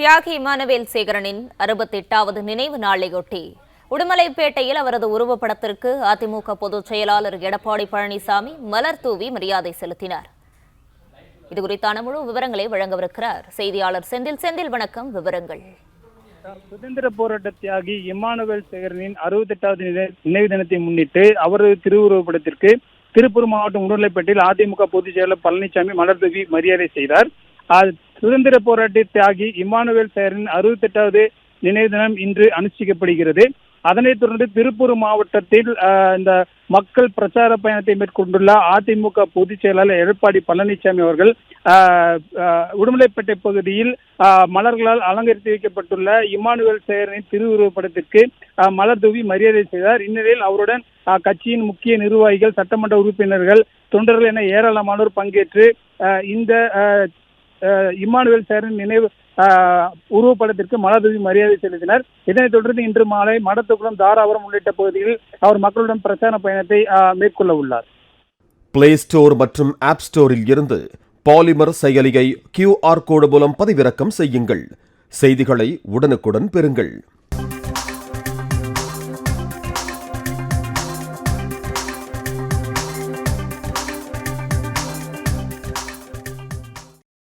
தியாகி இமானுவேல் சேகரனின் 68வது நினைவு நாளையொட்டி உடுமலைப்பேட்டையில் அவரது உருவப்படத்திற்கு அதிமுக பொதுச் செயலாளர் எடப்பாடி பழனிசாமி மலர் தூவி மரியாதை செலுத்தினார். இதுகுறித்தான முழு விவரங்களை வழங்கவிருக்கிறார் செய்தியாளர் செந்தில். வணக்கம், விவரங்கள். சுதந்திர போராட்ட தியாகி இமானுவேல் சேகரனின் 68வது நினைவு தினத்தை முன்னிட்டு அவரது திருவுருவப்படத்திற்கு திருப்பூர் மாவட்டம் உடுமலைப்பேட்டையில் அதிமுக பொதுச் செயலாளர் பழனிசாமி மலர் தூவி மரியாதை செய்தார். சுதந்திர போராட்ட தியாகி இமானுவேல் சேகரனின் 68வது நினைவு தினம் இன்று அனுஷ்டிக்கப்படுகிறது. அதனைத் தொடர்ந்து திருப்பூர் மாவட்டத்தில் இந்த மக்கள் பிரச்சார பயணத்தை மேற்கொண்டுள்ள அதிமுக பொதுச் செயலாளர் எடப்பாடி பழனிசாமி அவர்கள் உடுமலைப்பேட்டை பகுதியில் மலர்களால் அலங்கரித்து வைக்கப்பட்டுள்ள இமானுவேல் சேகரனின் திருவுருவப்படத்திற்கு மலர் தூவி மரியாதை செய்தார். இந்நிலையில் அவருடன் கட்சியின் முக்கிய நிர்வாகிகள், சட்டமன்ற உறுப்பினர்கள், தொண்டர்கள் என ஏராளமானோர் பங்கேற்று இந்த இமானுவேல் சேகரன் நினைவு உருவப்படத்திற்கு மலர் தூவி மரியாதை செலுத்தினர். இதனைத் தொடர்ந்து இன்று மாலை மடத்துக்குளம், தாராபுரம் உள்ளிட்ட பகுதிகளில் அவர் மக்களுடன் பிரச்சார பயணத்தை மேற்கொள்ள உள்ளார். பிளே ஸ்டோர் மற்றும் ஆப் ஸ்டோரில் இருந்து பாலிமர் செயலியை QR கோடு மூலம் பதிவிறக்கம் செய்யுங்கள். செய்திகளை உடனுக்குடன் பெறுங்கள்.